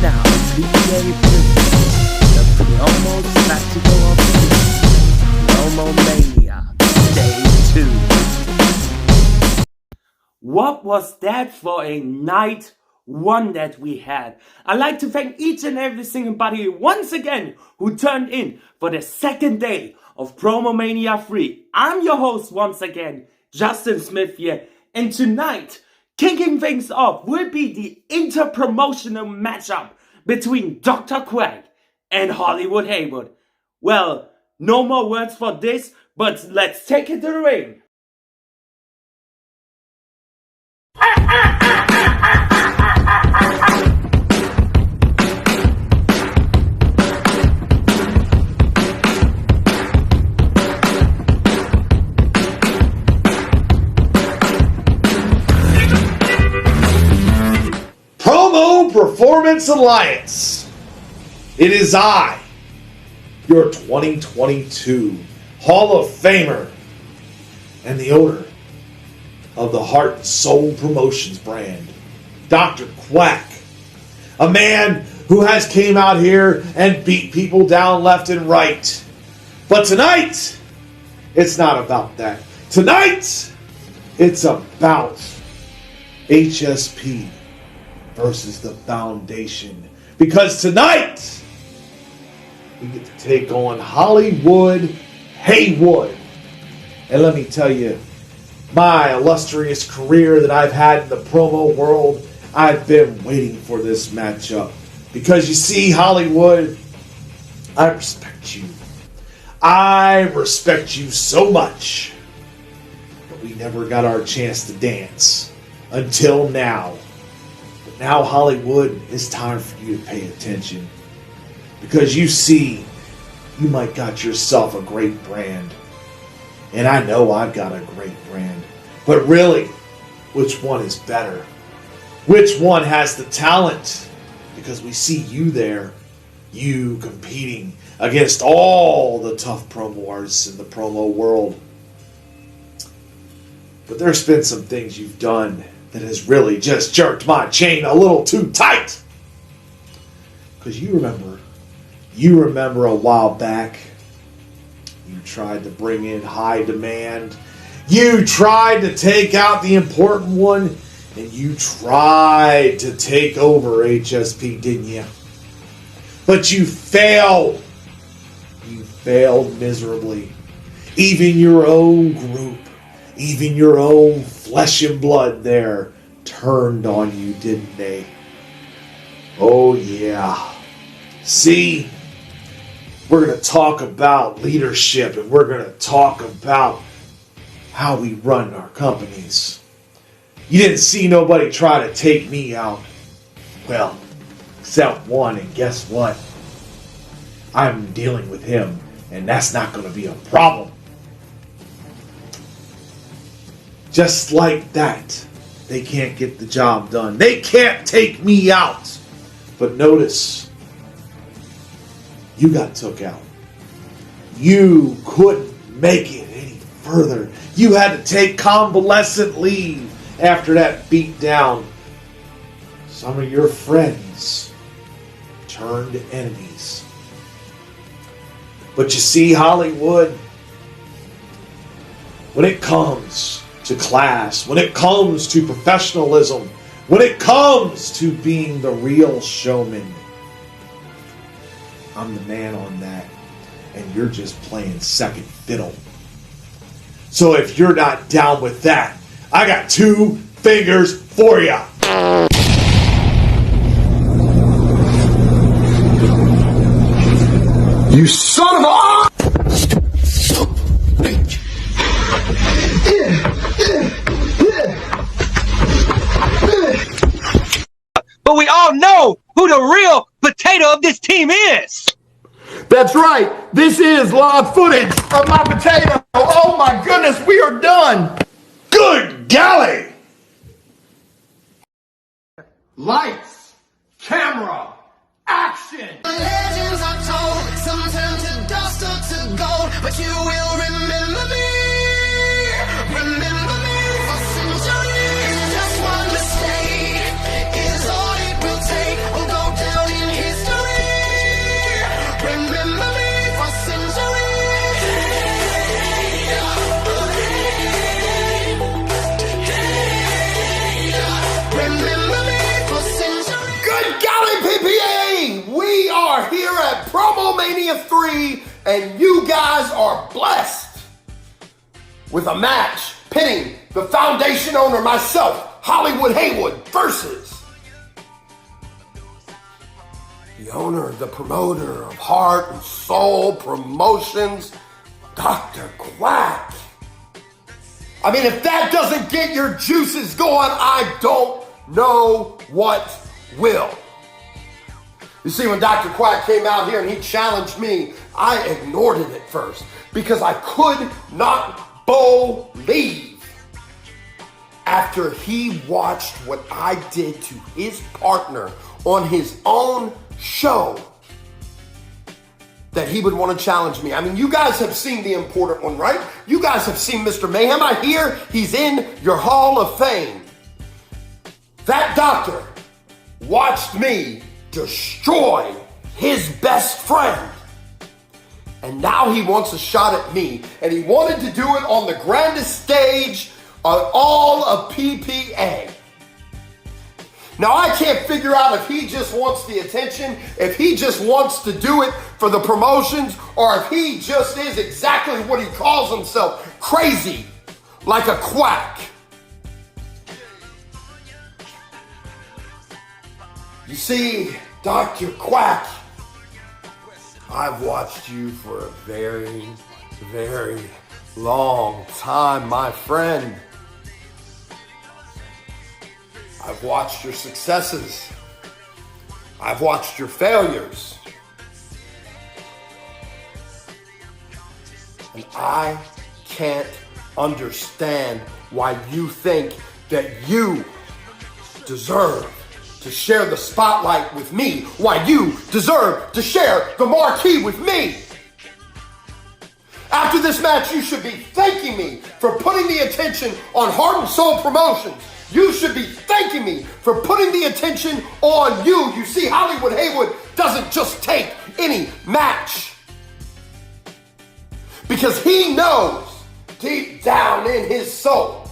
now, PPA the promo spectacle of Promomania, Day 2. What was that for a night one that we had? I'd like to thank each and every single buddy once again who turned in for the second day of Promomania 3. I'm your host once again, Justin Smith here, and tonight, kicking things off will be the inter-promotional matchup between Dr. Quack and Hollywood Haywood. Well, no more words for this, but let's take it to the ring. Promo Performance Alliance. It is I, your 2022 Hall of Famer and the owner of the Heart and Soul Promotions brand, Dr. Quack. A man who has came out here and beat people down left and right. But tonight, it's not about that. Tonight, it's about HSP versus the Foundation. Because tonight, we get to take on Hollywood Haywood. And let me tell you, my illustrious career that I've had in the promo world, I've been waiting for this matchup. Because you see, Hollywood, I respect you. I respect you so much. But we never got our chance to dance until now. But now, Hollywood, it's time for you to pay attention. Because you see, you might got yourself a great brand. And I know I've got a great brand. But really, which one is better? Which one has the talent? Because we see you there, you competing against all the tough promo artists in the promo world. But there's been some things you've done that has really just jerked my chain a little too tight. Because you remember a while back, you tried to bring in high demand. You tried to take out the important one, and you tried to take over HSP, didn't you? But you failed. You failed miserably. Even your own group, even your own flesh and blood there turned on you, didn't they? Oh, yeah. See, we're going to talk about leadership, and we're going to talk about how we run our companies. You didn't see nobody try to take me out. Well, except one, and guess what? I'm dealing with him, and that's not going to be a problem. Just like that, they can't get the job done. They can't take me out. But notice, you got took out. You couldn't make it any further. You had to take convalescent leave after that beat down. Some of your friends turned enemies. But you see, Hollywood, when it comes to class, when it comes to professionalism, when it comes to being the real showman, I'm the man on that, and you're just playing second fiddle. So if you're not down with that, I got two fingers for ya. You son of a... But we all know who the real potato of this team is. That's right. This is live footage of my potato. Oh my goodness, we are done. Good golly! Lights, camera, action. Legends are told, some turn to dust or to gold, but you will remember me. Remember me for centuries. Just one mistake is all it will take. We'll go down in Promomania 3, and you guys are blessed with a match pitting the foundation owner, myself, Hollywood Haywood, versus the owner, the promoter of Heart and Soul Promotions, Dr. Quack. I mean, if that doesn't get your juices going, I don't know what will. You see, when Dr. Quack came out here and he challenged me, I ignored it at first because I could not believe after he watched what I did to his partner on his own show that he would want to challenge me. I mean, you guys have seen the important one, right? You guys have seen Mr. Mayhem. I hear he's in your Hall of Fame. That doctor watched me destroy his best friend. And now he wants a shot at me. And he wanted to do it on the grandest stage of all of PPA. Now, I can't figure out if he just wants the attention, if he just wants to do it for the promotions, or if he just is exactly what he calls himself, crazy, like a quack. You see, Dr. Quack, I've watched you for a very, very long time, my friend. I've watched your successes. I've watched your failures. And I can't understand why you think that you deserve to share the spotlight with me, why you deserve to share the marquee with me. After this match, you should be thanking me for putting the attention on Heart and Soul Promotions. You should be thanking me for putting the attention on you. You see, Hollywood Haywood doesn't just take any match, because he knows deep down in his soul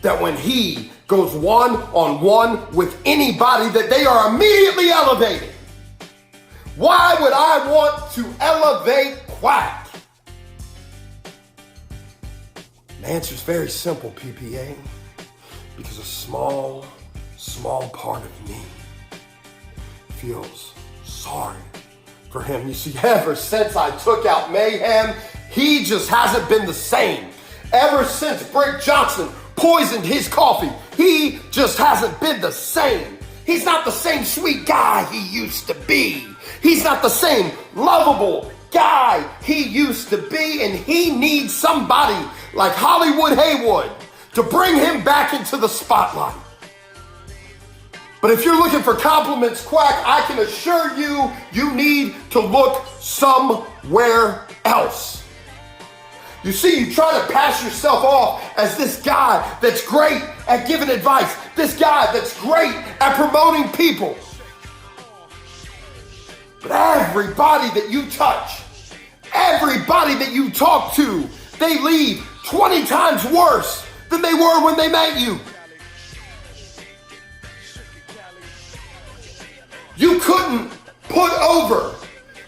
that when he goes one-on-one with anybody, that they are immediately elevated. Why would I want to elevate Quack? The answer is very simple, PPA. Because a small part of me feels sorry for him. You see, ever since I took out Mayhem, he just hasn't been the same. Ever since Brick Johnson poisoned his coffee, he just hasn't been the same. He's not the same sweet guy he used to be. He's not the same lovable guy he used to be, and he needs somebody like Hollywood Haywood to bring him back into the spotlight. But if you're looking for compliments, Quack, I can assure you, you need to look somewhere else. You see, you try to pass yourself off as this guy that's great at giving advice, this guy that's great at promoting people. But everybody that you touch, everybody that you talk to, they leave 20 times worse than they were when they met you. You couldn't put over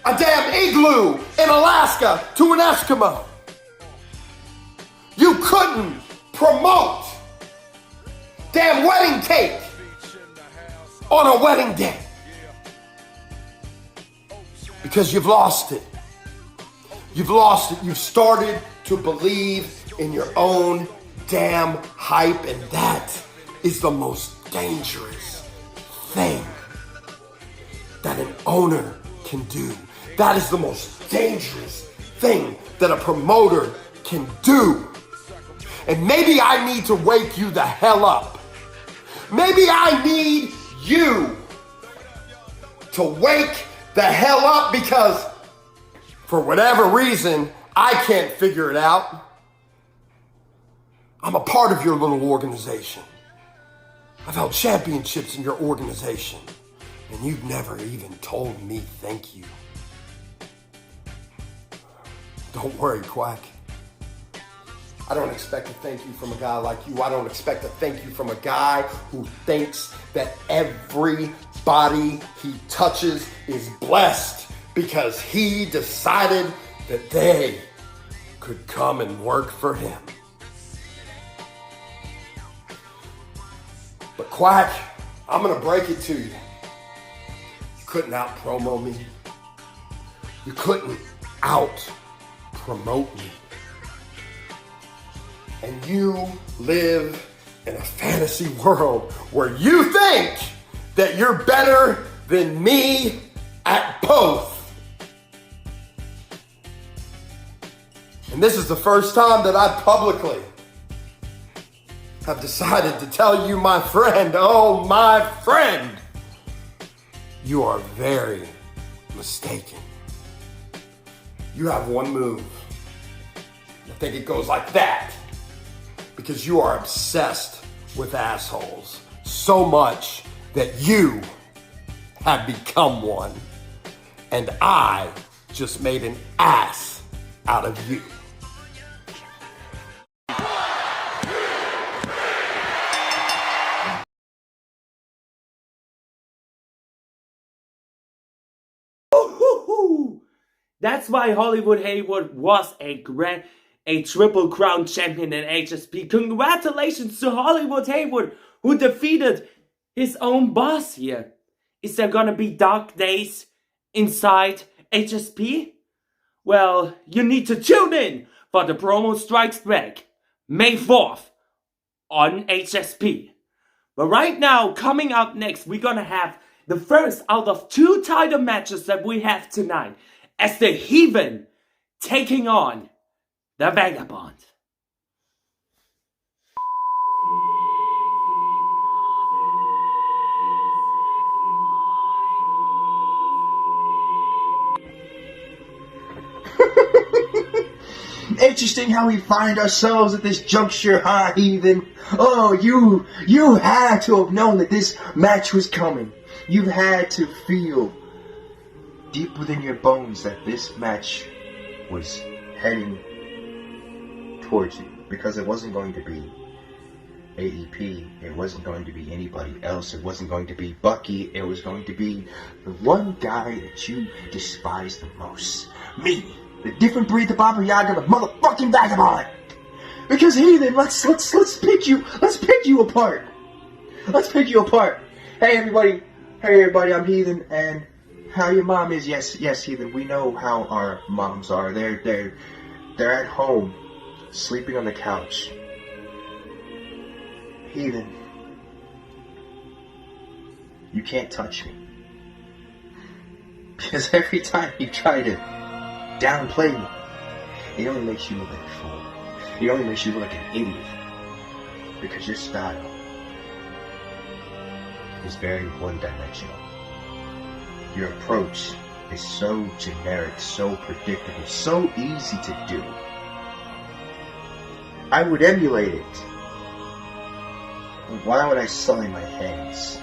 a damn igloo in Alaska to an Eskimo. You couldn't promote damn wedding cake on a wedding day because you've lost it. You've lost it. You've started to believe in your own damn hype, and that is the most dangerous thing that an owner can do. That is the most dangerous thing that a promoter can do. And maybe I need to wake you the hell up. Maybe I need you to wake the hell up, because for whatever reason, I can't figure it out. I'm a part of your little organization. I've held championships in your organization, and you've never even told me thank you. Don't worry, Quack. I don't expect a thank you from a guy like you. I don't expect a thank you from a guy who thinks that every body he touches is blessed because he decided that they could come and work for him. But Quack, I'm gonna break it to you. You couldn't out-promo me. You couldn't out-promote me. And you live in a fantasy world where you think that you're better than me at both. And this is the first time that I publicly have decided to tell you, my friend, oh my friend, you are very mistaken. You have one move. I think it goes like that. Because you are obsessed with assholes so much that you have become one. And I just made an ass out of you. That's why Hollywood Haywood was a Triple Crown champion in HSP. Congratulations to Hollywood Haywood, who defeated his own boss here. Is there gonna be dark days inside HSP? Well, you need to tune in for the Promo Strikes Back, May 4th on HSP. But right now, coming up next, we're gonna have the first out of 2 title matches that we have tonight, as the Heathen taking on the Vagabond. Interesting how we find ourselves at this juncture, huh, Heathen? Oh, you had to have known that this match was coming. You had to feel deep within your bones that this match was heading towards you, because it wasn't going to be AEP, it wasn't going to be anybody else, it wasn't going to be Bucky, it was going to be the one guy that you despise the most. Me, the different breed of Baba Yaga, the motherfucking Vagabond. Because Heathen, let's pick you apart. Let's pick you apart. Hey everybody, I'm Heathen, and how your mom is? Yes, Heathen. We know how our moms are. They're at home, sleeping on the couch. Heathen, you can't touch me, because every time you try to downplay me, it only makes you look like a fool. It only makes you look like an idiot, because your style is very one-dimensional. Your approach is so generic, so predictable, so easy to do. I would emulate it. Why would I sully my hands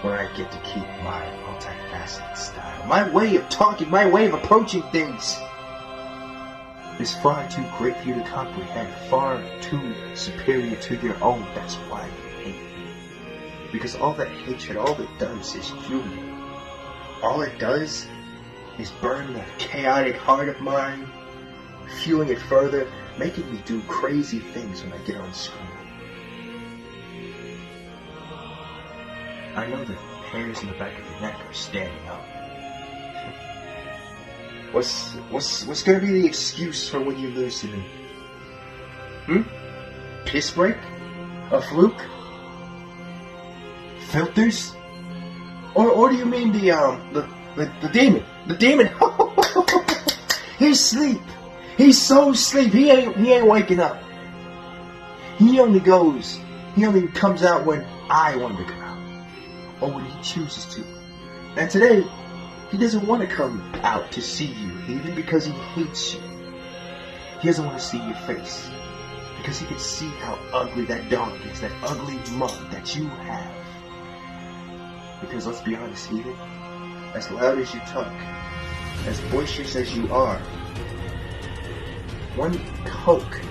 when I get to keep my multifaceted style? My way of talking, my way of approaching things is far too great for you to comprehend, far too superior to your own. That's why you hate me. Because all that hatred, all it does is fuel me. All it does is burn the chaotic heart of mine, fueling it further, making me do crazy things when I get on screen. I know the hairs in the back of your neck are standing up. What's gonna be the excuse for when you lose to me? Piss break? A fluke? Filters? Or do you mean the demon? The demon? He's asleep. He's so asleep. He ain't waking up. He only comes out when I want him to come out, or when he chooses to. And today, he doesn't want to come out to see you, even because he hates you. He doesn't want to see your face, because he can see how ugly that dog is, that ugly mug that you have. Because let's be honest, Heathen, as loud as you talk, as boisterous as you are, one poke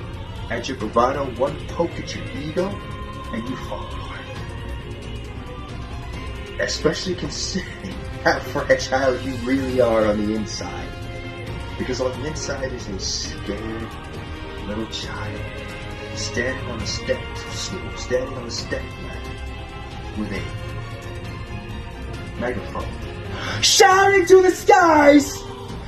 at your bravado, one poke at your ego, and you fall apart. Especially considering how fragile you really are on the inside. Because on the inside is a scared little child standing on the steps of school, standing on the step ladder with a megaphone, shouting to the skies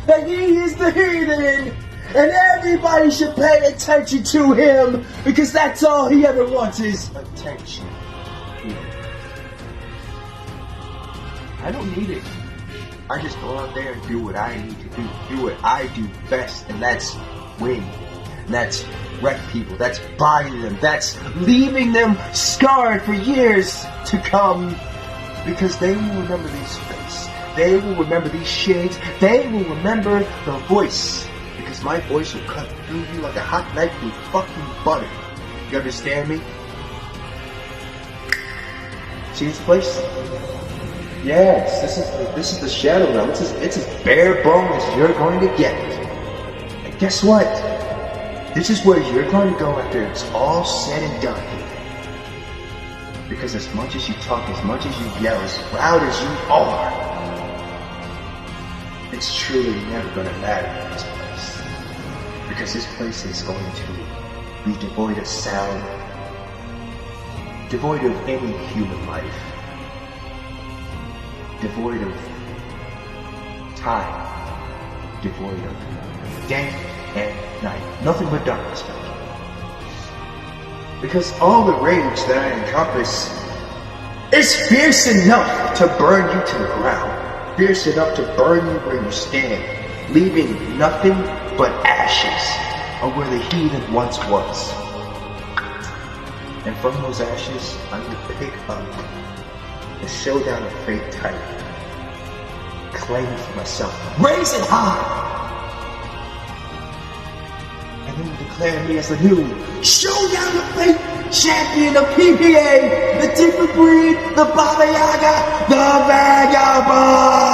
that he is the heathen and everybody should pay attention to him because that's all he ever wants is attention. I don't need it. I just go out there and do what I need to do what I do best, and that's win. And that's wreck people, that's buying them, that's leaving them scarred for years to come. Because they will remember this face, they will remember these shades, they will remember the voice. Because my voice will cut through you like a hot knife through fucking butter. You understand me? See this place? Yes, this is the Shadow Realm. It's as bare bone as you're going to get. And guess what? This is where you're going to go after it's all said and done. Because as much as you talk, as much as you yell, as loud as you are, it's truly never going to matter in this place. Because this place is going to be devoid of sound, devoid of any human life, devoid of time, devoid of day and night. Nothing but darkness. Because all the rage that I encompass is fierce enough to burn you to the ground. Fierce enough to burn you where you stand, leaving nothing but ashes of where the heathen once was. And from those ashes, I'm going to pick up the showdown of fate type, claim it for myself, raise it high, and then declare me as the new showdown of fate champion of PPA, the different breed, the Baba Yaga, the Vagabond.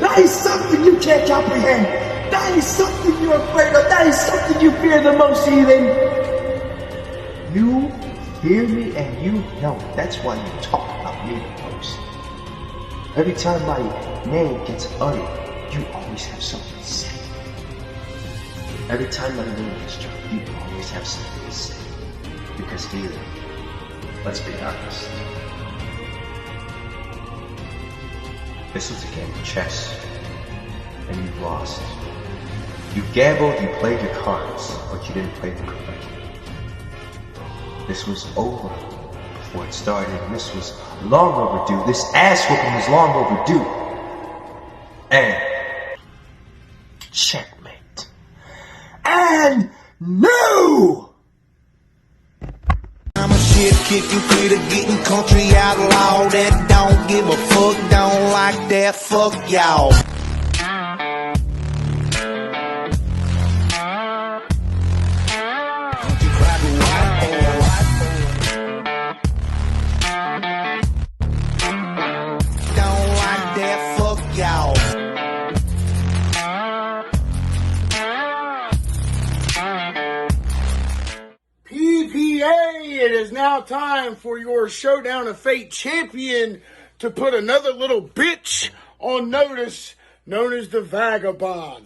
That is something you can't comprehend. That is something you're afraid of. That is something you fear the most, even. You hear me and you know it. That's why you talk about me the most. Every time my name gets uttered, you always have something to say. Every time my name gets dropped, you always have something to say. Because healing, let's be honest, this was a game of chess, and you lost. You gambled, you played your cards, but you didn't play them correctly. This was over before it started, and this was long overdue. This ass whooping was long overdue. And checkmate. And no! I'm a shit kicking, quit getting country outlaw that don't give a fuck, don't like that, fuck y'all. PPA, it is now time for your Showdown of Fate champion to put another little bitch on notice, known as the Vagabond.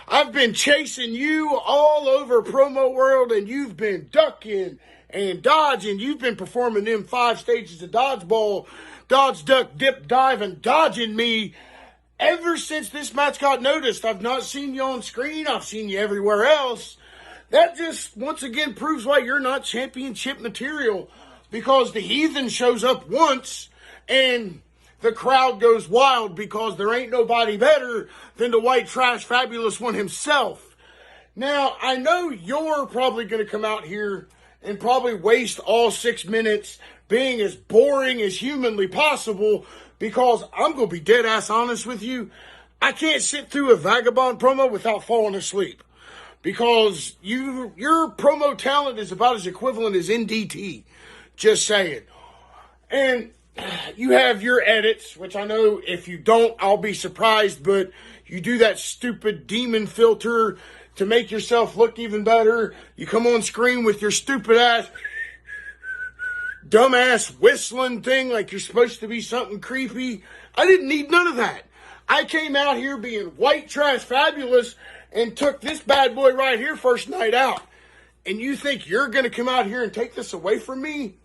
I've been chasing you all over promo world, and you've been ducking and dodging. You've been performing them 5 stages of dodgeball, dodge, duck, dip, dive, and dodging me ever since this match got noticed. I've not seen you on screen. I've seen you everywhere else. That just, once again, proves why you're not championship material. Because the heathen shows up once, and the crowd goes wild because there ain't nobody better than the white trash fabulous one himself. Now, I know you're probably going to come out here and probably waste all 6 minutes being as boring as humanly possible, because I'm going to be dead ass honest with you. I can't sit through a Vagabond promo without falling asleep. Because your promo talent is about as equivalent as NDT. Just saying. And you have your edits, which I know if you don't, I'll be surprised, but you do that stupid demon filter to make yourself look even better. You come on screen with your stupid ass dumbass whistling thing like you're supposed to be something creepy. I didn't need none of that. I came out here being white trash fabulous and took this bad boy right here first night out. And you think you're going to come out here and take this away from me?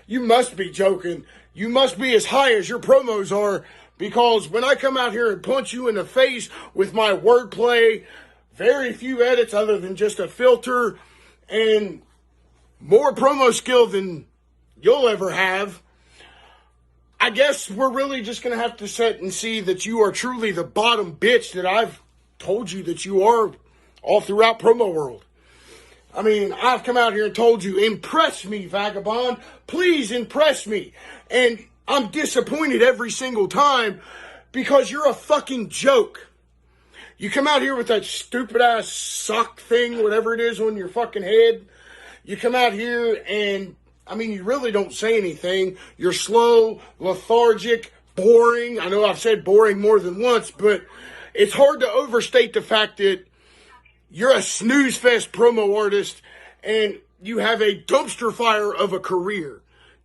You must be joking. You must be as high as your promos are, because when I come out here and punch you in the face with my wordplay, very few edits other than just a filter, and more promo skill than you'll ever have, I guess we're really just going to have to sit and see that you are truly the bottom bitch that I've told you that you are all throughout promo world. I mean, I've come out here and told you, impress me, Vagabond. Please impress me. And I'm disappointed every single time because you're a fucking joke. You come out here with that stupid ass sock thing, whatever it is, on your fucking head. You come out here and, I mean, you really don't say anything. You're slow, lethargic, boring. I know I've said boring more than once, but it's hard to overstate the fact that you're a snooze fest promo artist and you have a dumpster fire of a career.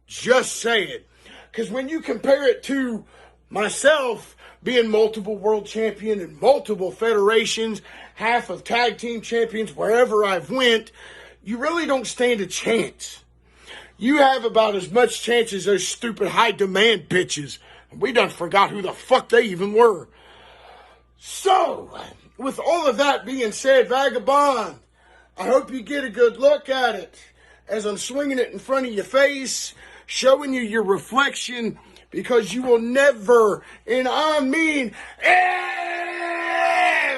Just say it. Because when you compare it to myself being multiple world champion in multiple federations, half of tag team champions wherever I've went, you really don't stand a chance. You have about as much chance as those stupid high demand bitches. We done forgot who the fuck they even were. So, with all of that being said, Vagabond, I hope you get a good look at it as I'm swinging it in front of your face, showing you your reflection, because you will never, and I mean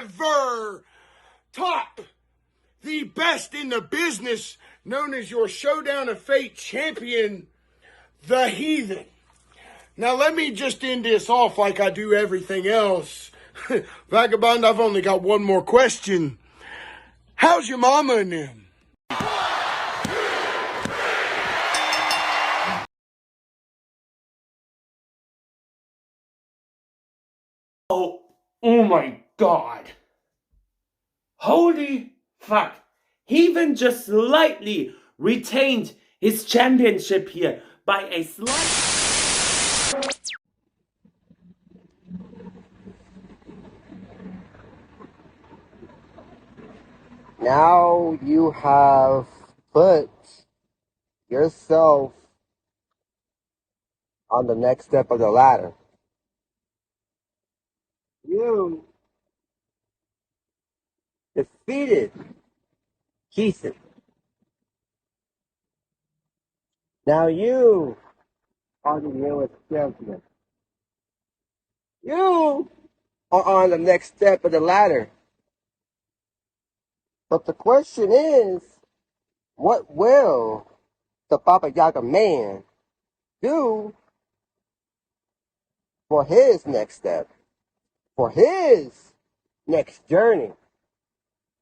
ever, top the best in the business, known as your Showdown of Fate champion, the Heathen. Now let me just end this off like I do everything else. Vagabond, I've only got one more question. How's your mama and them? Oh my god. Holy fuck. He even just slightly retained his championship here by a slight... Now you have put yourself on the next step of the ladder. You defeated Keeson. Now you are the newest champion. You are on the next step of the ladder. But the question is, what will the Baba Yaga man do for his next step, for his next journey?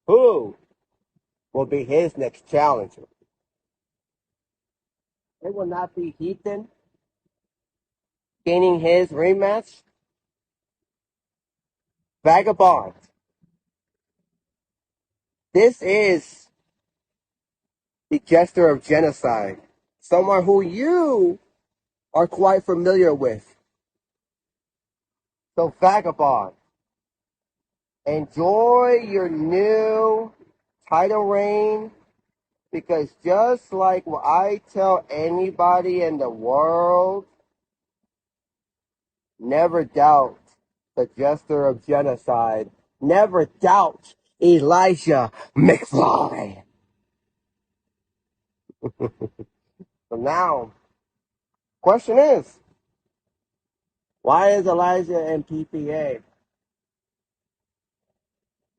Who will be his next challenger? It will not be Heathen gaining his rematch. Vagabond. This is the Jester of Genocide, someone who you are quite familiar with. So Vagabond, enjoy your new title reign, because just like what I tell anybody in the world, never doubt the Jester of Genocide. Never doubt Elijah McFly. So now, question is, why is Elijah in PPA?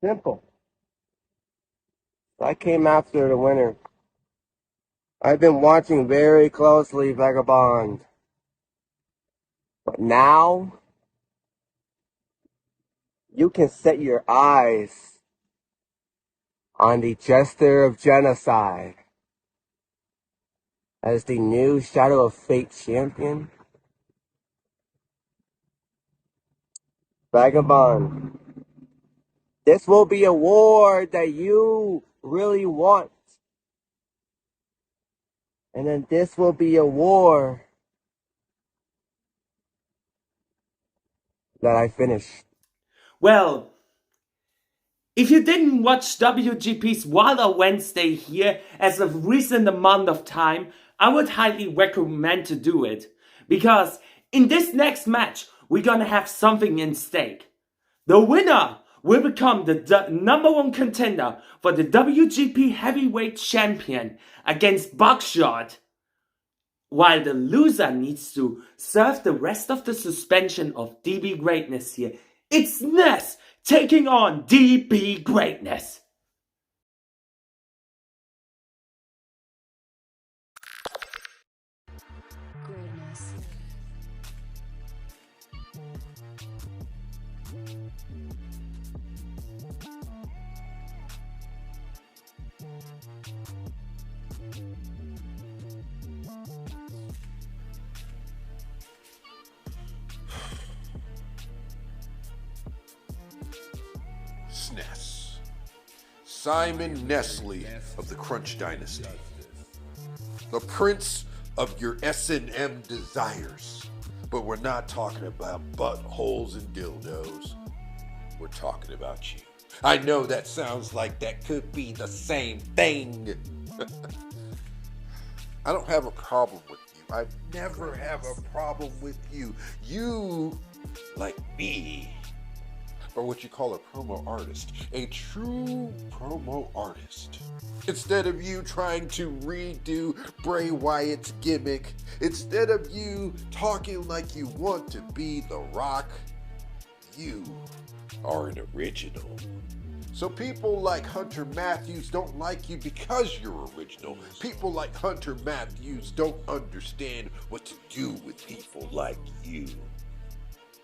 Simple. I came after the winner. I've been watching very closely, Vagabond. But now, you can set your eyes on the Jester of Genocide as the new Shadow of Fate champion. Vagabond, this will be a war that you really want. And then this will be a war that I finished. Well, if you didn't watch WGP's Wilder Wednesday here as of recent amount of time, I would highly recommend to do it. Because in this next match, we're gonna have something in stake. The winner will become the #1 contender for the WGP Heavyweight Champion against Buckshot, while the loser needs to serve the rest of the suspension of DB Greatness here. It's Ness taking on DB Greatness. Greatness. SNES. Simon Nestle of the Crunch Dynasty. The prince of your S&M desires. But we're not talking about buttholes and dildos. We're talking about you. I know that sounds like that could be the same thing. I don't have a problem with you. I never have a problem with you. You, like me, are what you call a promo artist. A true promo artist. Instead of you trying to redo Bray Wyatt's gimmick, instead of you talking like you want to be The Rock, you are an original. So people like Hunter Matthews don't like you because you're original. People like Hunter Matthews don't understand what to do with people like you.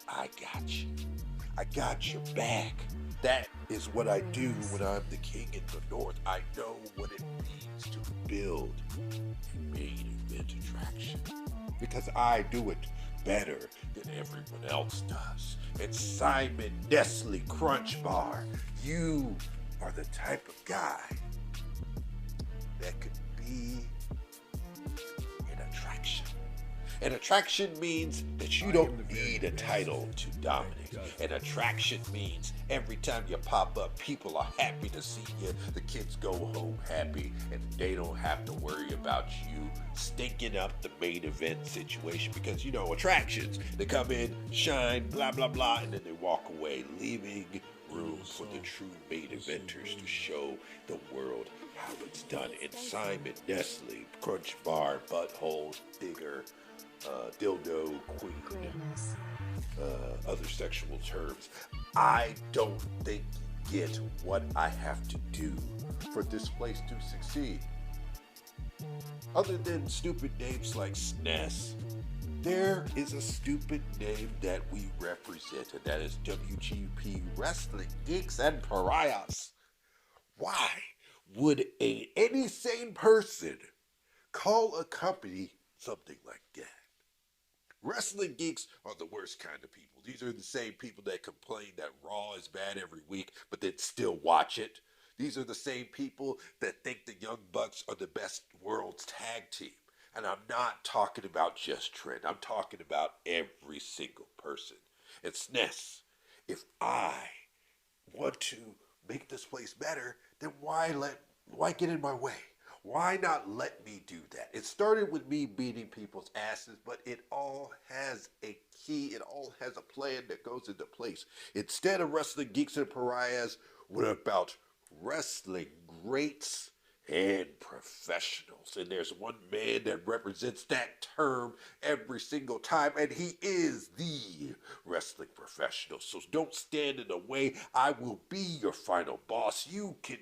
I got you. I got your back. That is what I do when I'm the king in the north. I know what it means to build a main event attraction. Because I do it better than everyone else does. And Simon Nestle Crunch Bar, you are the type of guy that could be an attraction. An attraction means that you don't need a title to dominate. An attraction means every time you pop up, people are happy to see you. The kids go home happy, and they don't have to worry about you stinking up the main event situation. Because, you know, attractions, they come in, shine, blah, blah, blah, and then they walk away, leaving room for the true main eventers to show the world how it's done. And Simon Nestle, Crunch Bar, Butthole, Digger, dildo, queen, other sexual terms. I don't think you get what I have to do for this place to succeed. Other than stupid names like SNES, there is a stupid name that we represent, and that is WGP Wrestling Geeks and Pariahs. Why would any sane person call a company something like that? Wrestling geeks are the worst kind of people. These are the same people that complain that Raw is bad every week, but then still watch it. These are the same people that think the Young Bucks are the best world's tag team. And I'm not talking about just Trent. I'm talking about every single person. And SNES, if I want to make this place better, then why get in my way? Why not let me do that? It started with me beating people's asses, but it all has a key. It all has a plan that goes into place. Instead of Wrestling Geeks and Pariahs, what about wrestling greats and professionals? And there's one man that represents that term every single time, and he is the wrestling professional. So don't stand in the way. I will be your final boss. You can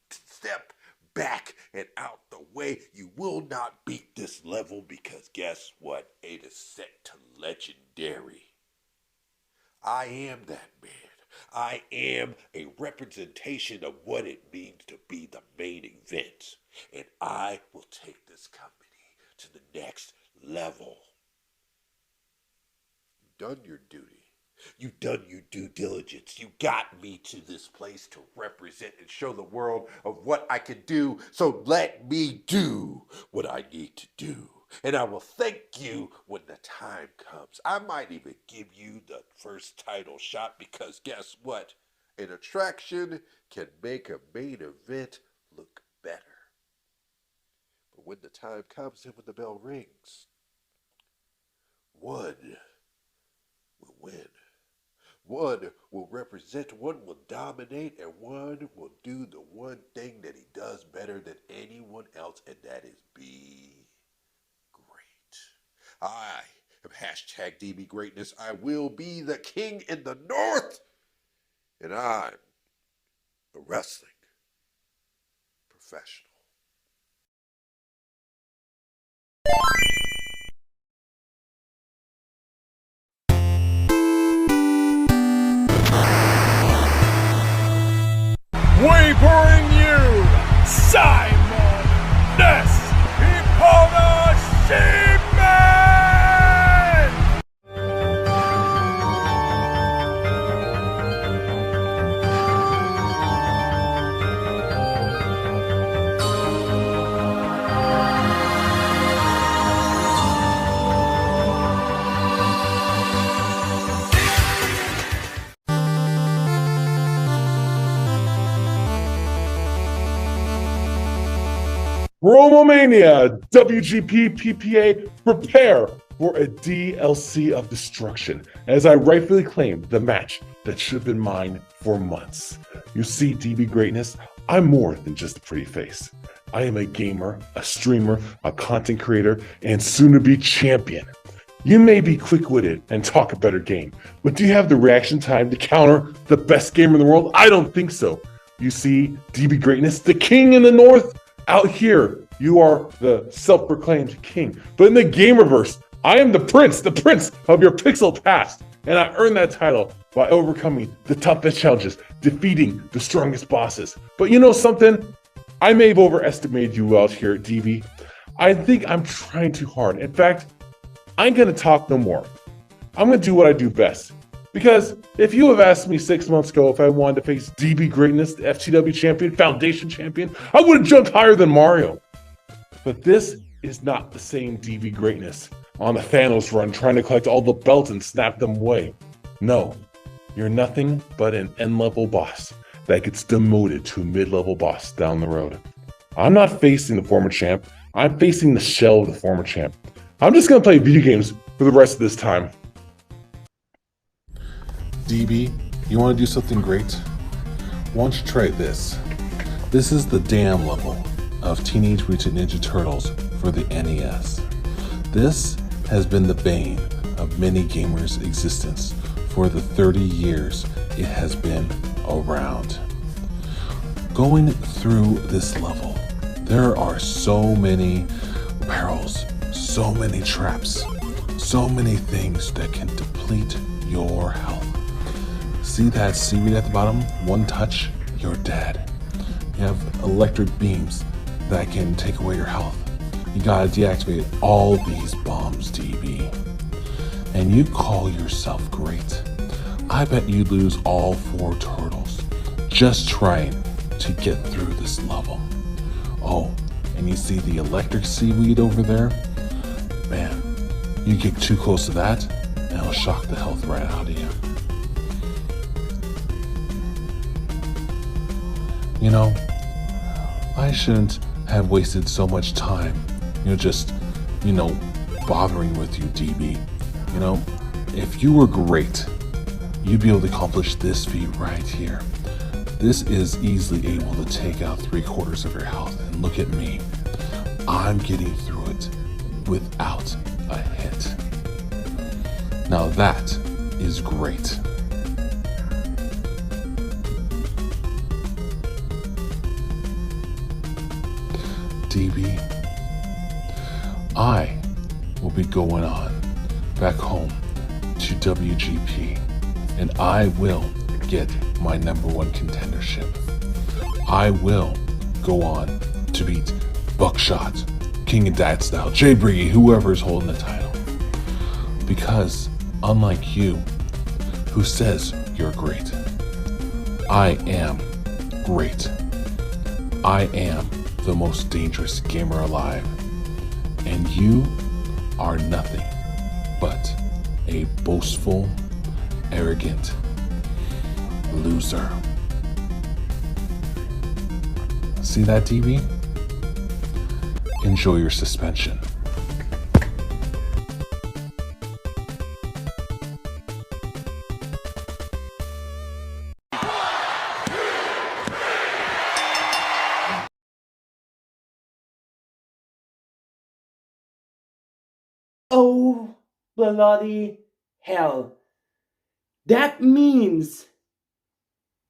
step back and out the way. You will not beat this level, because guess what? It is set to legendary. I am that man. I am a representation of what it means to be the main event. And I will take this company to the next level. You've done your duty. You've done your due diligence. You got me to this place to represent and show the world of what I can do. So let me do what I need to do. And I will thank you when the time comes. I might even give you the first title shot because guess what? An attraction can make a main event look better. But when the time comes and when the bell rings, one will win. One will represent, one will dominate, and one will do the one thing that he does better than anyone else, and that is be great. I am hashtag DB Greatness. I will be the king in the North, and I'm a wrestling professional. We bring you Simon Ness Sheepman! Promomania, WGP, PPA, prepare for a DLC of destruction, as I rightfully claim the match that should have been mine for months. You see, DB Greatness, I'm more than just a pretty face. I am a gamer, a streamer, a content creator, and soon-to-be champion. You may be quick-witted and talk a better game, but do you have the reaction time to counter the best gamer in the world? I don't think so. You see, DB Greatness, the king in the North, out here, you are the self-proclaimed king. But in the gamerverse, I am the prince of your pixel past. And I earned that title by overcoming the toughest challenges, defeating the strongest bosses. But you know something? I may have overestimated you out here, DB. I think I'm trying too hard. In fact, I'm gonna talk no more. I'm gonna do what I do best. Because if you have asked me 6 months ago if I wanted to face DB Greatness, the FTW champion, Foundation champion, I would have jumped higher than Mario. But this is not the same DB Greatness on the Thanos run trying to collect all the belts and snap them away. No, you're nothing but an N-level boss that gets demoted to a mid-level boss down the road. I'm not facing the former champ, I'm facing the shell of the former champ. I'm just gonna play video games for the rest of this time. DB, you want to do something great? Why don't you try this? This is the damn level of Teenage Mutant Ninja Turtles for the NES. This has been the bane of many gamers' existence for the 30 years it has been around. Going through this level, there are so many perils, so many traps, so many things that can deplete your health. See that seaweed at the bottom? One touch, you're dead. You have electric beams that can take away your health. You gotta deactivate all these bombs, DB. And you call yourself great. I bet you'd lose all 4 turtles just trying to get through this level. Oh, and you see the electric seaweed over there? Man, you get too close to that and it'll shock the health right out of you. You know, I shouldn't have wasted so much time, just bothering with you, DB. If you were great, you'd be able to accomplish this feat right here. This is easily able to take out 3/4 of your health, and look at me. I'm getting through it without a hit. Now that is great. DB, I will be going on back home to WGP, and I will get my #1 contendership. I will go on to beat Buckshot, King of Dad Style, Jay Briggy, whoever's holding the title. Because unlike you, who says you're great. I am great. I am the most dangerous gamer alive. And you are nothing but a boastful, arrogant loser. See that, DB? Enjoy your suspension. Oh, bloody hell. That means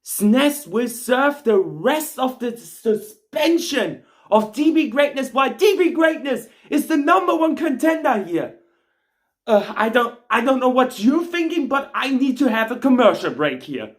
SNES will serve the rest of the suspension of DB Greatness, while DB Greatness is the #1 contender here. I don't know what you're thinking, but I need to have a commercial break here.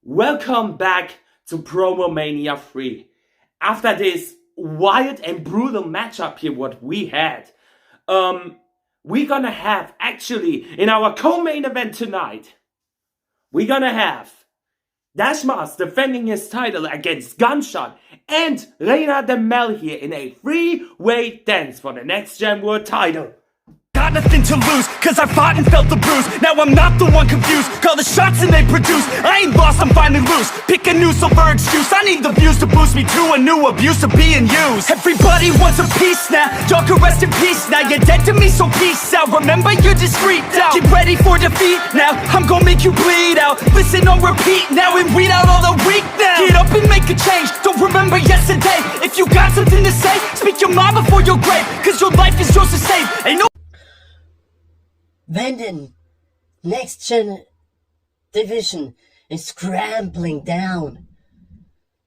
Welcome back to Promomania 3. After this wild and brutal matchup here what we had, we're gonna have actually in our co-main event tonight, we're gonna have Dashmas defending his title against Gunshot and Reina de Mel here in a 3-way dance for the Next Gen World title. Got nothing to lose, cause I fought and felt the bruise. Now I'm not the one confused, call the shots and they produce. I ain't lost, I'm finally loose. Pick a new silver excuse, I need the views to boost me to a new abuse of being used. Everybody wants a piece now, y'all can rest in peace now. You're dead to me, so peace out. Remember you're discreet out. Get ready for defeat now, I'm gonna make you bleed out. Listen on repeat now and weed out all the weak now. Get up and make a change, don't remember yesterday. If you got something to say, speak your mind before your grave, cause your life is yours to save. Ain't no Wenn den Next Gen Division is scrambling down.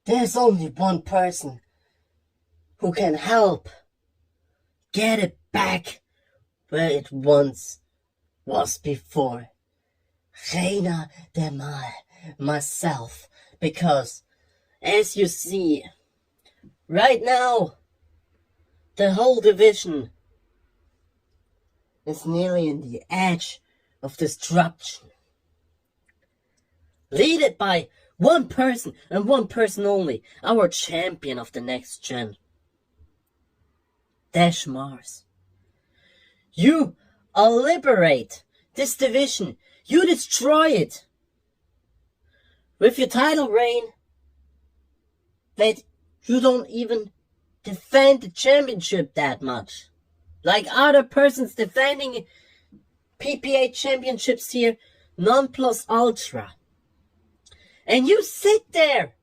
There's only one person who can help get it back where it once was before. Reina de Mar, myself, because as you see, right now, the whole division is nearly in the edge of destruction. Leaded by one person and one person only, our champion of the next gen, Dash Mars. You liberate this division. You destroy it. With your title reign, that you don't even defend the championship that much. Like other persons defending PPA championships here, non plus ultra. And you sit there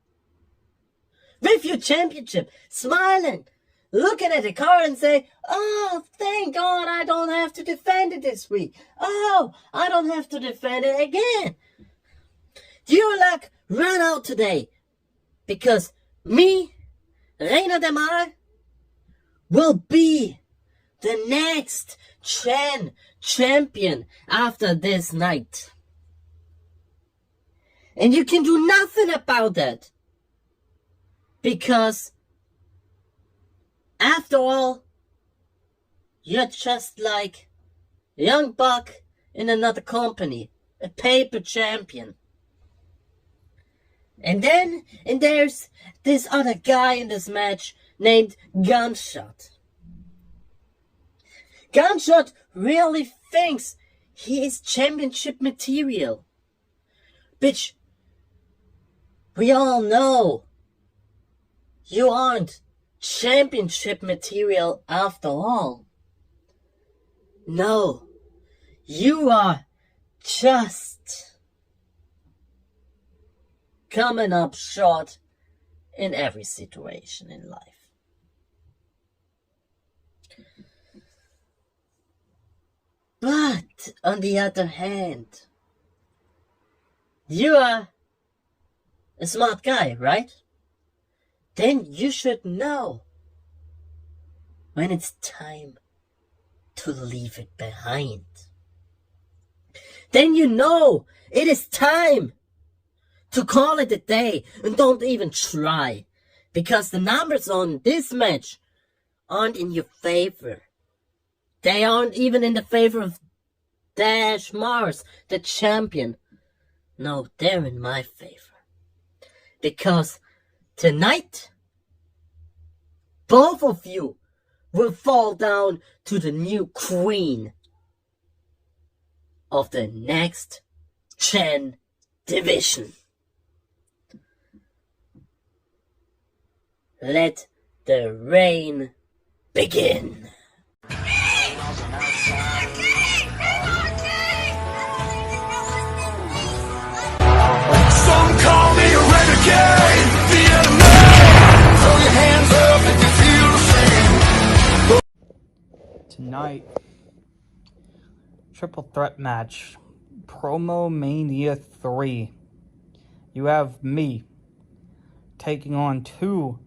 with your championship, smiling, looking at the card and say, oh, thank God I don't have to defend it this week. Oh, I don't have to defend it again. Your luck ran out today because me, Reina de Mar, will be the next champion after this night. And you can do nothing about that. Because, after all, you're just like a young buck in another company, a paper champion. And then, there's this other guy in this match named Gunshot. Gunshot really thinks he is championship material. Bitch, we all know you aren't championship material after all. No, you are just coming up short in every situation in life. But, on the other hand, you are a smart guy, right? Then you should know when it's time to leave it behind. Then you know it is time to call it a day and don't even try. Because the numbers on this match aren't in your favor. They aren't even in the favor of Dash Mars, the champion. No, they're in my favor. Because tonight, both of you will fall down to the new queen of the next gen division. Let the reign begin. Some call me a renegade, the enemy. Throw your hands up if you feel the same. Tonight, triple threat match, Promomania 3. You have me taking on two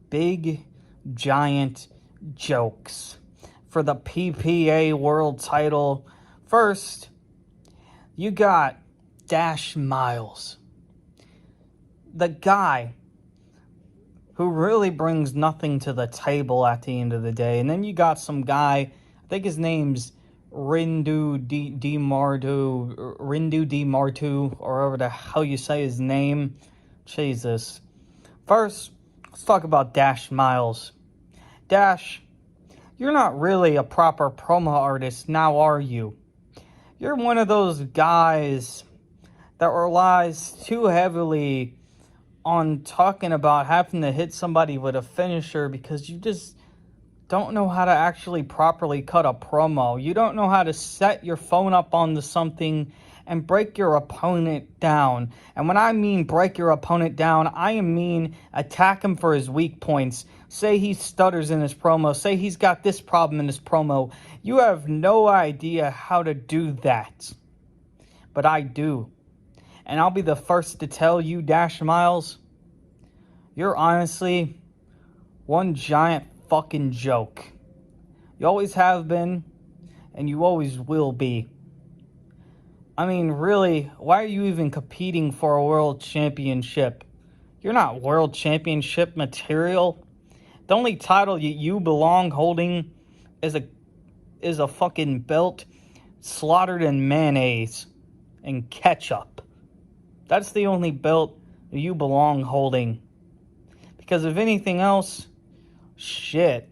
big, giant jokes for the PPA World title. First, you got Dash Miles, the guy who really brings nothing to the table at the end of the day. And then you got some guy, I think his name's Rindu Di Martu, or whatever the hell you say his name. Jesus. First, let's talk about Dash Miles. Dash, you're not really a proper promo artist, now are you? You're one of those guys that relies too heavily on talking about having to hit somebody with a finisher because you just don't know how to actually properly cut a promo. You don't know how to set your phone up onto something and break your opponent down. And when I mean break your opponent down, I mean attack him for his weak points. Say he stutters in his promo. Say he's got this problem in his promo. You have no idea how to do that. But I do. And I'll be the first to tell you, Dash Miles, you're honestly one giant fucking joke. You always have been, and you always will be. I mean, really, why are you even competing for a world championship? You're not world championship material. The only title you belong holding is a fucking belt slaughtered in mayonnaise and ketchup. That's the only belt you belong holding. Because if anything else, shit,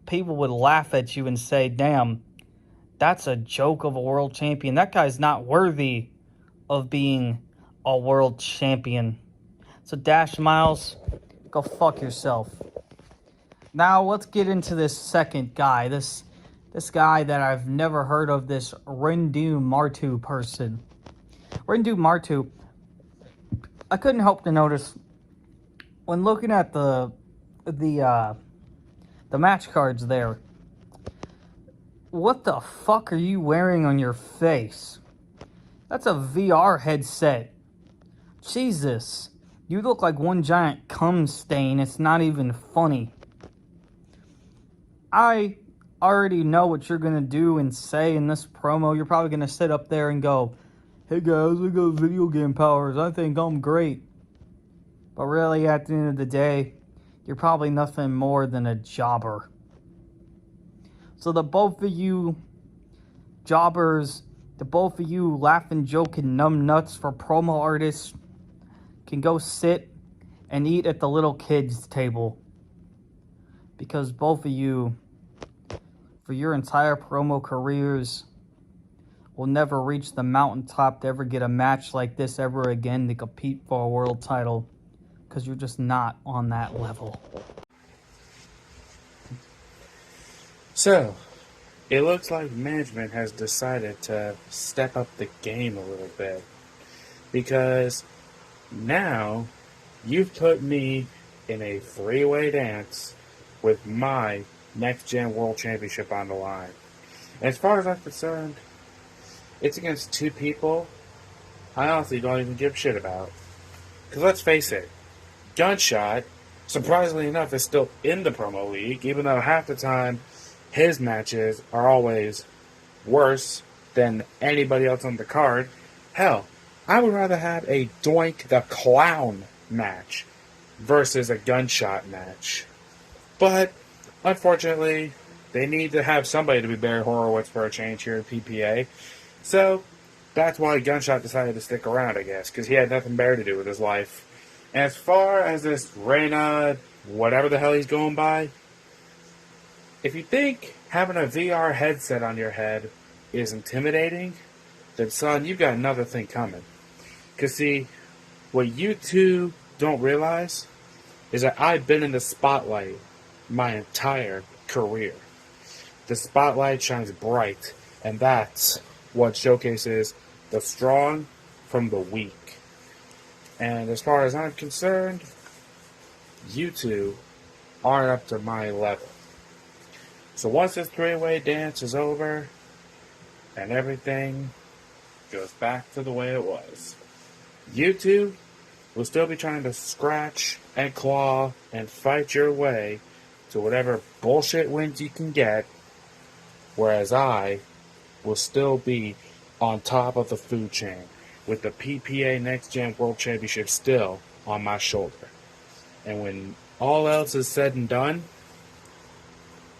people would laugh at you and say, damn, that's a joke of a world champion. That guy's not worthy of being a world champion. So Dash Miles, go fuck yourself. Now let's get into this second guy. This guy that I've never heard of, this Rindu Martu person. Rindu Martu, I couldn't help to notice when looking at the match cards there. What the fuck are you wearing on your face? That's a VR headset. Jesus. You look like one giant cum stain. It's not even funny. I already know what you're going to do and say in this promo. You're probably going to sit up there and go, hey guys, I got video game powers. I think I'm great. But really, at the end of the day, you're probably nothing more than a jobber. So the both of you jobbers, the both of you laughing, joking numbnuts for promo artists can go sit and eat at the little kids' table. Because both of you, for your entire promo careers, will never reach the mountaintop to ever get a match like this ever again to compete for a world title. Because you're just not on that level. So, it looks like management has decided to step up the game a little bit. Because now you've put me in a three-way dance with my Next Gen World Championship on the line. As far as I'm concerned, it's against two people I honestly don't even give a shit about. Because let's face it, Gunshot, surprisingly enough, is still in the promo league, even though half the time his matches are always worse than anybody else on the card. Hell, I would rather have a Doink the Clown match versus a Gunshot match. But, unfortunately, they need to have somebody to be Barry Horowitz for a change here at PPA. So, that's why Gunshot decided to stick around, I guess, because he had nothing better to do with his life. And as far as this Reyna, whatever the hell he's going by, if you think having a VR headset on your head is intimidating, then son, you've got another thing coming. Because see, what you two don't realize is that I've been in the spotlight my entire career. The spotlight shines bright, and that's what showcases the strong from the weak. And as far as I'm concerned, you two aren't up to my level. So once this three-way dance is over, and everything goes back to the way it was, you two will still be trying to scratch and claw and fight your way to whatever bullshit wins you can get, whereas I will still be on top of the food chain with the PPA Next Gen World Championship still on my shoulder. And when all else is said and done,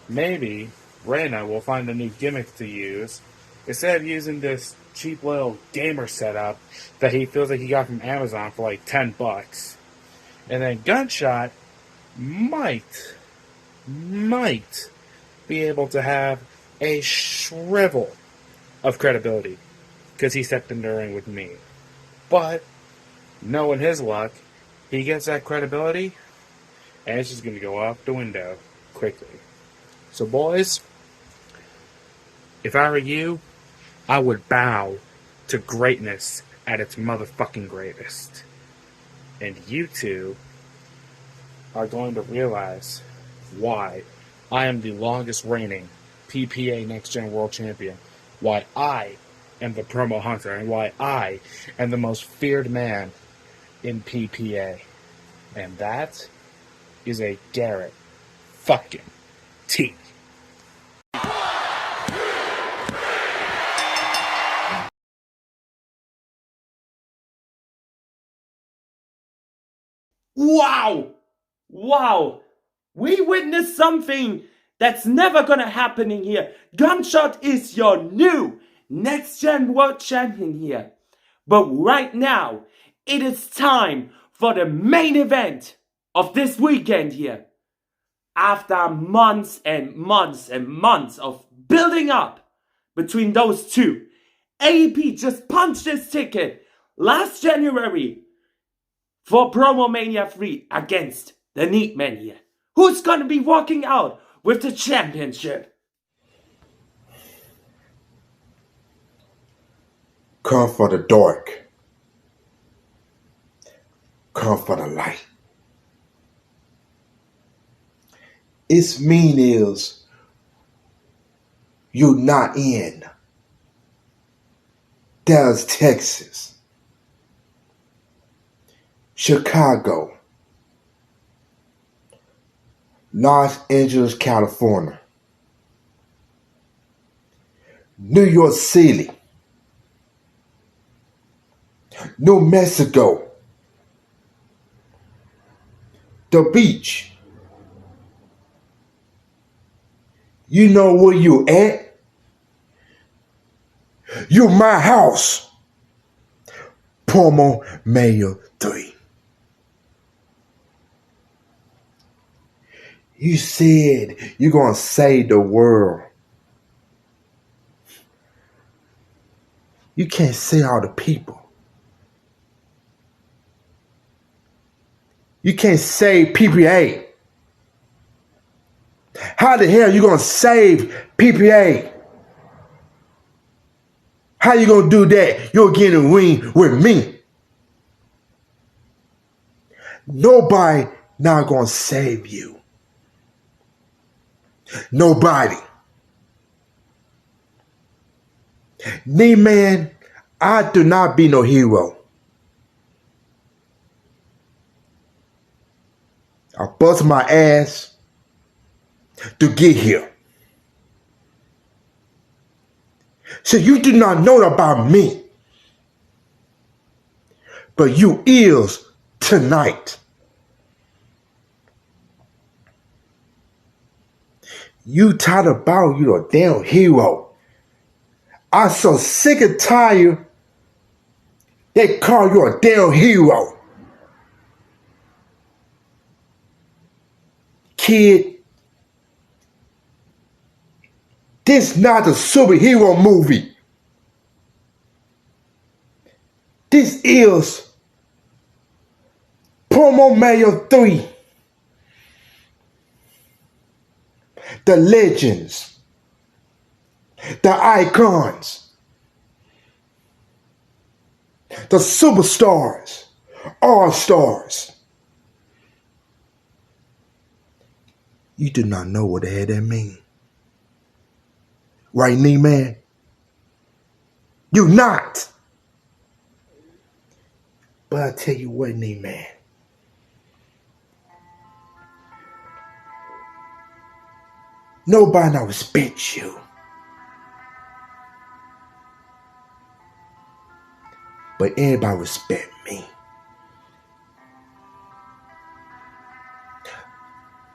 maybe Reyna will find a new gimmick to use instead of using this cheap little gamer setup that he feels like he got from Amazon for like $10. And then Gunshot might be able to have a shrivel of credibility because he stepped in the ring with me. But, knowing his luck, he gets that credibility, and it's just going to go out the window quickly. So, boys, if I were you, I would bow to greatness at its motherfucking greatest. And you two are going to realize why I am the longest reigning PPA Next Gen World Champion. Why I am the promo hunter and why I am the most feared man in PPA. And that is a Garrett fucking T. Wow! Wow! We witnessed something that's never gonna happen in here. Gunshot is your new next gen world champion here. But right now, it is time for the main event of this weekend here. After months and months and months of building up between those two, AEP just punched his ticket last January for Promomania 3 against the Neat Man here. Who's gonna be walking out with the championship? Come for the dark. Come for the light. Its mean is you're not in Dallas, Texas, Chicago, Los Angeles, California, New York City, New Mexico, the beach. You know where you at? You're my house. Promomania 3. You said you're going to save the world. You can't save all the people. You can't save PPA. How the hell are you going to save PPA? How you going to do that? You'll get in the ring with me. Nobody not going to save you. Nobody. Me, man, I do not be no hero. I bust my ass to get here. So you do not know about me. But you is tonight. You tired about you a damn hero. I'm so sick and tired they call you a damn hero. Kid, this not a superhero movie. This is Promomania 3. The legends. The icons. The superstars. All stars. You do not know what the hell that mean. Right, knee man? You not. But I tell you what, knee man. Nobody not respect you. But everybody respect me.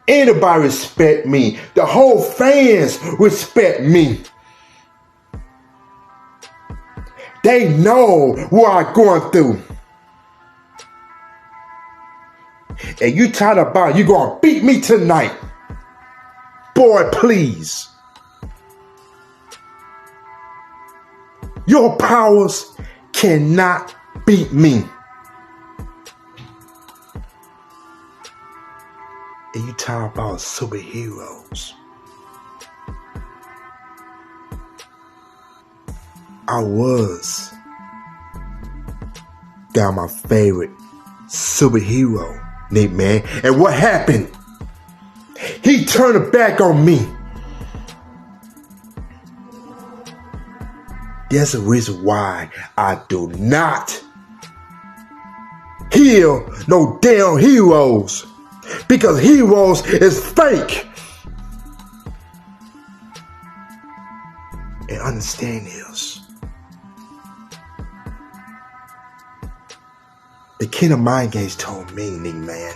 Anybody respect me. The whole fans respect me. They know what I'm going through. And you tired about you gonna beat me tonight. Boy, please. Your powers cannot beat me. And you talk about superheroes. I was got my favorite superhero, Nate man. And what happened? He turned it back on me. There's a reason why I do not heal no damn heroes. Because heroes is fake. And understand this. The king of mind games told me, nigga man,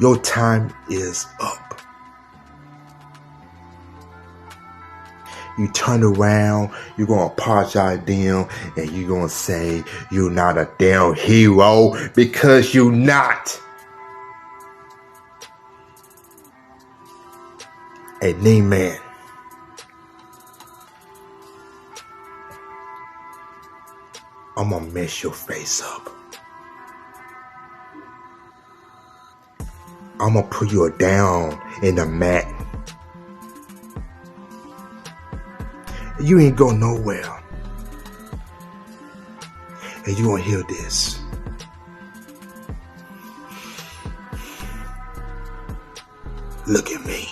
your time is up. You turn around, you're gonna apologize to them, and you're gonna say you're not a damn hero because you're not. Hey, nigga man. I'm gonna mess your face up. I'm gonna put you down in the mat. You ain't going nowhere. And you gonna hear this. Look at me.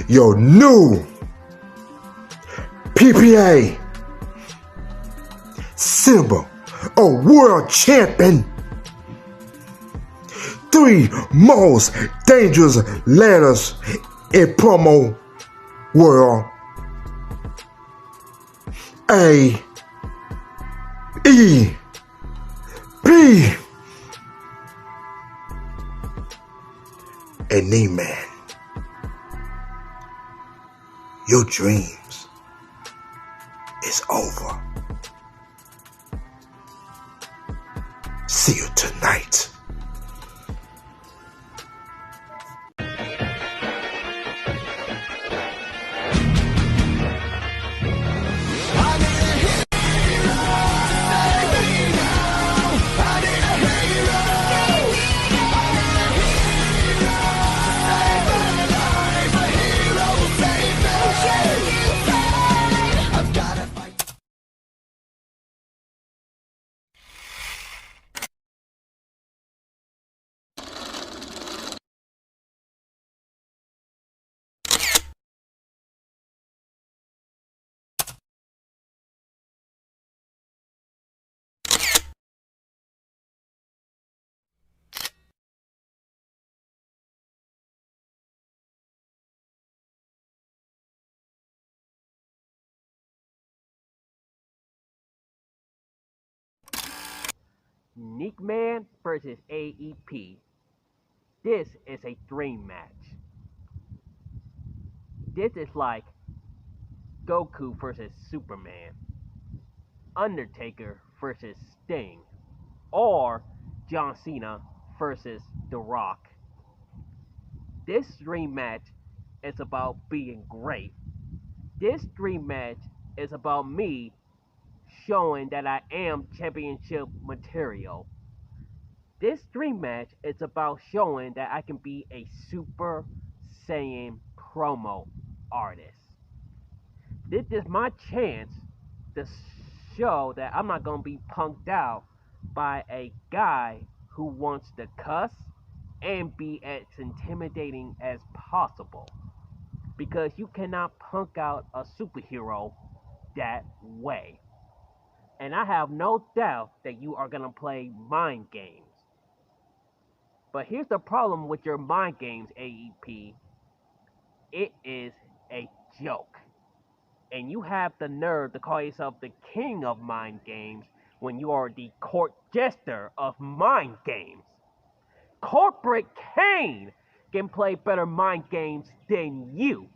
Your new PPA symbol of world champion. 3 most dangerous letters in promo world. A E P. And knee man. Your dreams is over. See you tonight. Unique Man versus AEP. This is a dream match. This is like Goku versus Superman, Undertaker versus Sting, or John Cena versus The Rock. This dream match is about being great. This dream match is about me showing that I am championship material. This dream match is about showing that I can be a Super Saiyan promo artist. This is my chance to show that I'm not going to be punked out by a guy who wants to cuss and be as intimidating as possible. Because you cannot punk out a superhero that way. And I have no doubt that you are going to play mind games. But here's the problem with your mind games, AEP. It is a joke. And you have the nerve to call yourself the king of mind games when you are the court jester of mind games. Corporate Kane can play better mind games than you.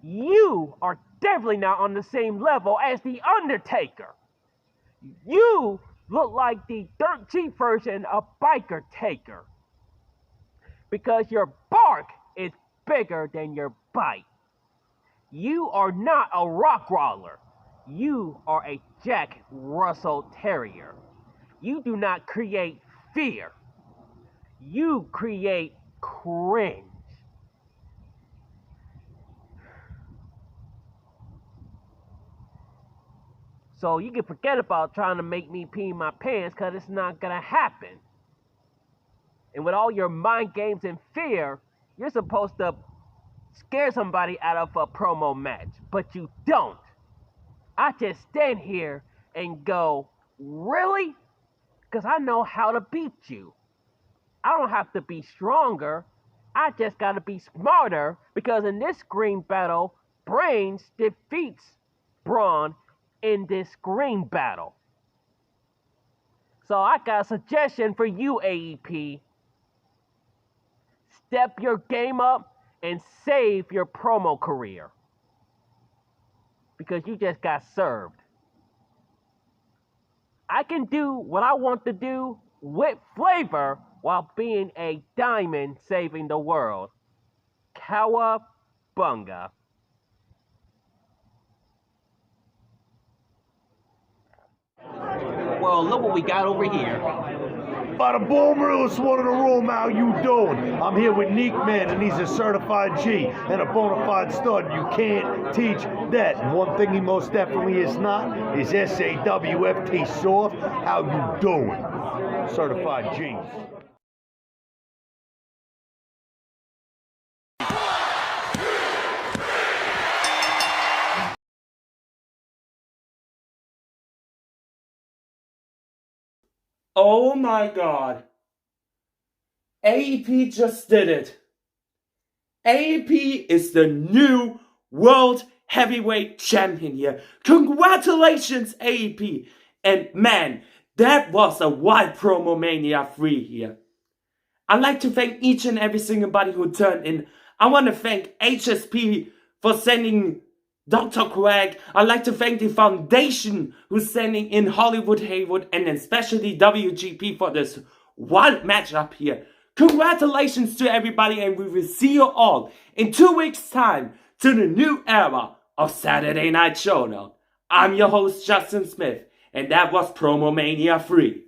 You are definitely not on the same level as the Undertaker. You look like the dirt cheap version of Biker Taker. Because your bark is bigger than your bite. You are not a rock crawler. You are a Jack Russell Terrier. You do not create fear. You create cringe. So you can forget about trying to make me pee my pants because it's not going to happen. And with all your mind games and fear, you're supposed to scare somebody out of a promo match, but you don't. I just stand here and go, really? Because I know how to beat you. I don't have to be stronger. I just got to be smarter, because in this screen battle, brains defeats brawn in this screen battle. So I got a suggestion for you, AEP. Step your game up and save your promo career, because you just got served. I can do what I want to do with flavor while being a diamond saving the world. Cowabunga. Well, look what we got over here. Bada boom, realest one in the room. How you doing? I'm here with Neek Man, and he's a certified G and a bona fide stud. You can't teach that. And one thing he most definitely is not is SAWFT soft. How you doing? Certified G. Oh my god. AEP just did it. AEP is the new World Heavyweight Champion here. Congratulations, AEP. And man, that was a wild Promomania 3 here. I'd like to thank each and every single body who turned in. I want to thank HSP for sending Dr. Quag. I'd like to thank the Foundation who's sending in Hollywood Haywood, and especially WGP for this wild matchup here. Congratulations to everybody, and we will see you all in 2 weeks' time to the new era of Saturday Night Showdown. I'm your host, Justin Smith, and that was Promomania 3.